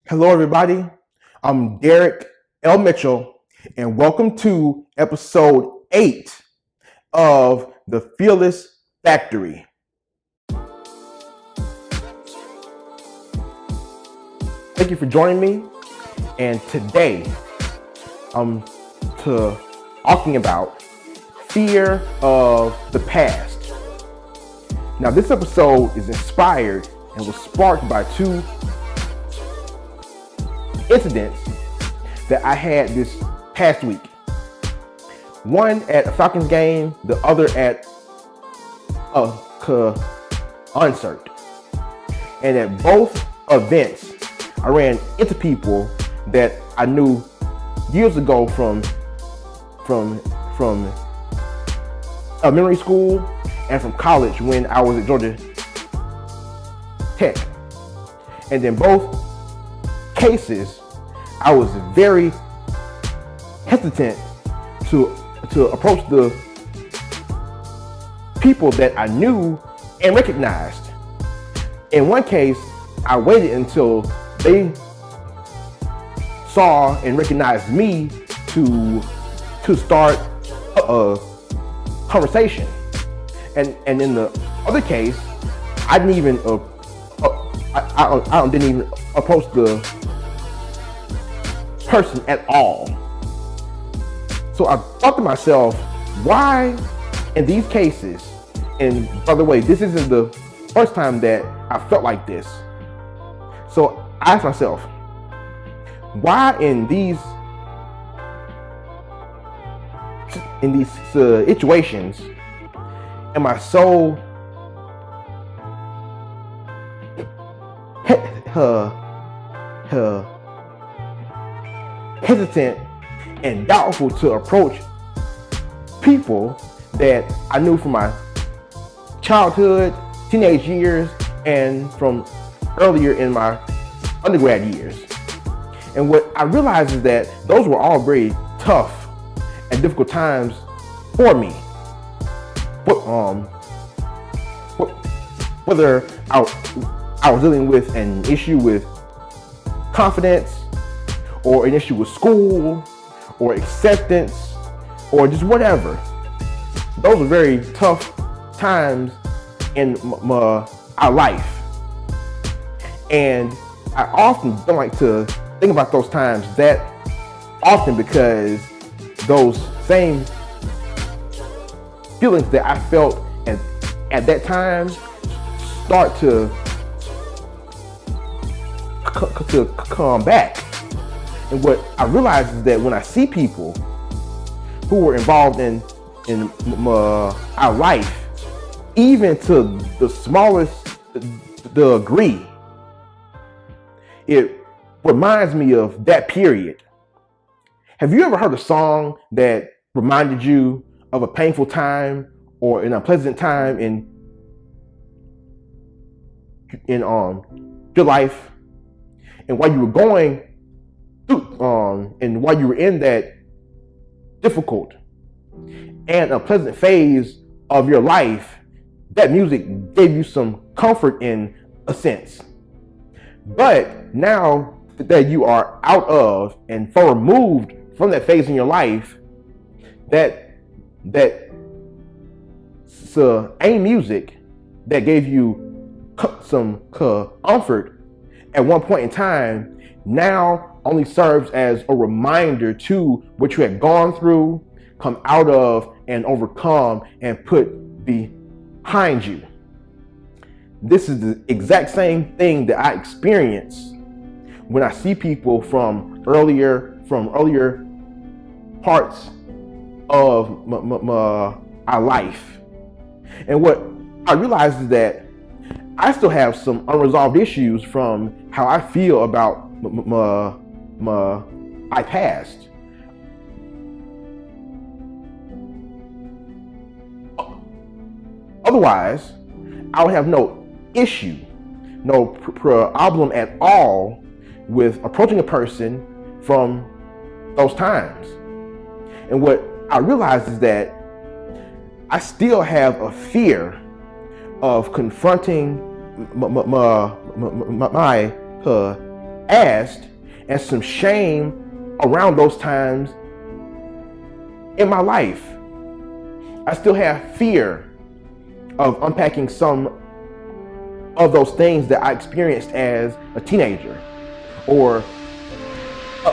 Hello, everybody. I'm Derek L. Mitchell, and welcome to episode 8 of the Fearless Factory. Thank you for joining me, and today I'm talking about fear of the past. Now, this episode is inspired and was sparked by two incidents that I had this past week. One at a Falcons game, the other at a concert. And at both events, I ran into people that I knew years ago from elementary school and from college when I was at Georgia Tech. And in both cases, I was very hesitant to approach the people that I knew and recognized. In one case, I waited until they saw and recognized me to start a conversation. And in the other case, I didn't even I didn't even approach the person at all. So I thought to myself, why in these cases, and by the way, this isn't the first time that I felt like this. So I asked myself, why in these situations am I so hesitant and doubtful to approach people that I knew from my childhood, teenage years, and from earlier in my undergrad years. And what I realized is that those were all very tough and difficult times for me. Whether I was dealing with an issue with confidence, or an issue with school, or acceptance, or just whatever. Those are very tough times in our life. And I often don't like to think about those times that often because those same feelings that I felt at that time start to come back. And what I realized is that when I see people who were involved in our life, even to the smallest degree, it reminds me of that period. Have you ever heard a song that reminded you of a painful time or an unpleasant time in your life, and while you were going and while you were in that difficult and unpleasant phase of your life, that music gave you some comfort in a sense. But now that you are out of and far removed from that phase in your life, that same music that gave you some comfort at one point in time now only serves as a reminder to what you had gone through, come out of, and overcome, and put behind you. This is the exact same thing that I experience when I see people from earlier parts of our life. And what I realize is that I still have some unresolved issues from how I feel about my past. Otherwise, I would have no issue, no problem at all with approaching a person from those times. And what I realized is that I still have a fear of confronting my past and some shame around those times in my life. I still have fear of unpacking some of those things that I experienced as a teenager, or a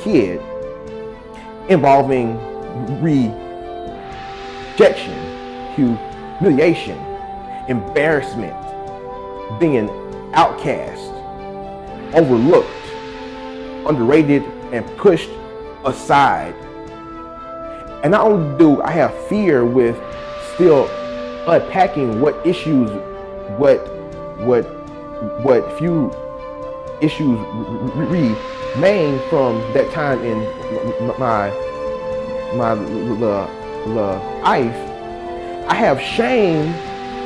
kid, involving rejection, humiliation, embarrassment, being an outcast, overlooked, underrated, and pushed aside. And not only do I have fear with still unpacking what issues, what few issues remain from that time in my life, I have shame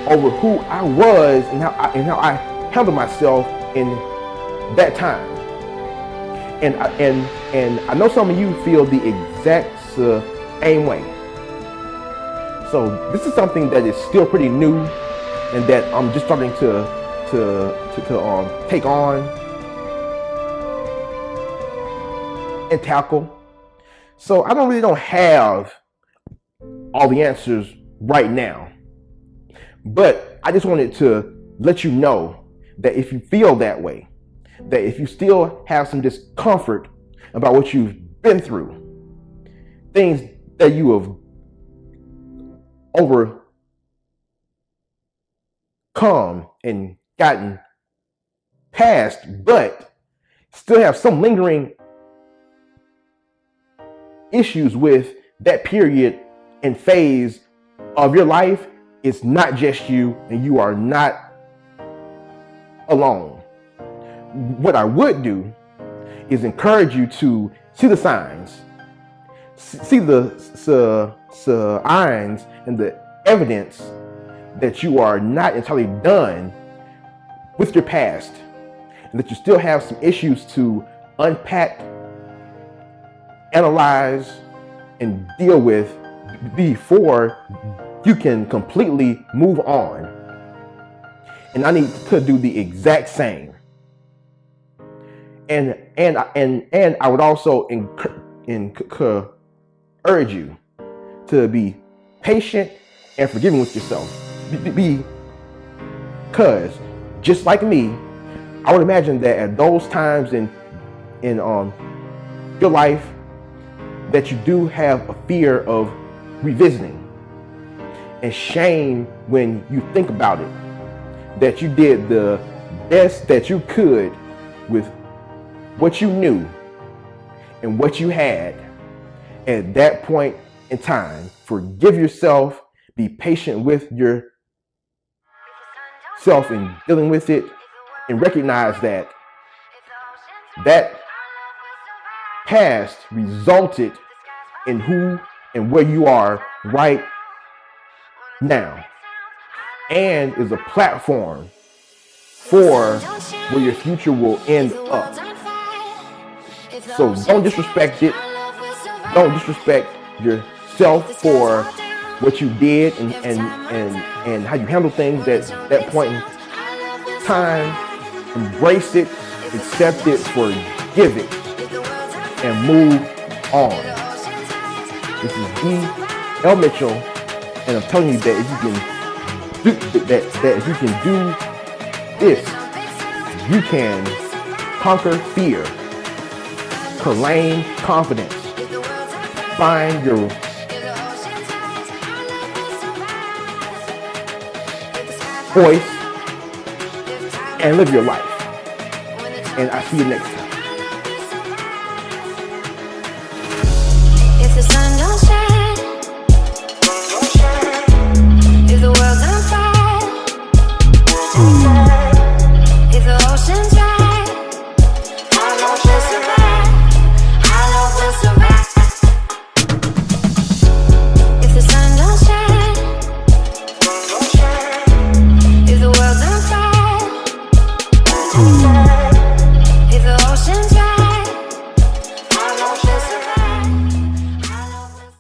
over who I was and how I handled myself in that time. And I know some of you feel the exact same way. So this is something that is still pretty new and that I'm just starting to take on and tackle. So I don't have all the answers right now, but I just wanted to let you know that if you feel that way, that if you still have some discomfort about what you've been through, things that you have overcome and gotten past, but still have some lingering issues with that period and phase of your life, it's not just you, and you are not alone. What I would do is encourage you to see the signs, see the signs and the evidence that you are not entirely done with your past, and that you still have some issues to unpack, analyze, and deal with before you can completely move on. And I need to do the exact same. And I would also encourage you to be patient and forgiving with yourself. Because just like me, I would imagine that at those times in your life that you do have a fear of revisiting, and shame when you think about it, that you did the best that you could with what you knew and what you had at that point in time. Forgive yourself, be patient with yourself in dealing with it, and recognize that past resulted in who and where you are right now, and is a platform for where your future will end up. So don't disrespect it. Don't disrespect yourself for what you did and how you handle things at that point in time. Embrace it, accept it, forgive it, and move on. This is D.L. Mitchell, and I'm telling you that if you can do that if you can do this, you can conquer fear, claim confidence, find your voice, and live your life. And I see you next time.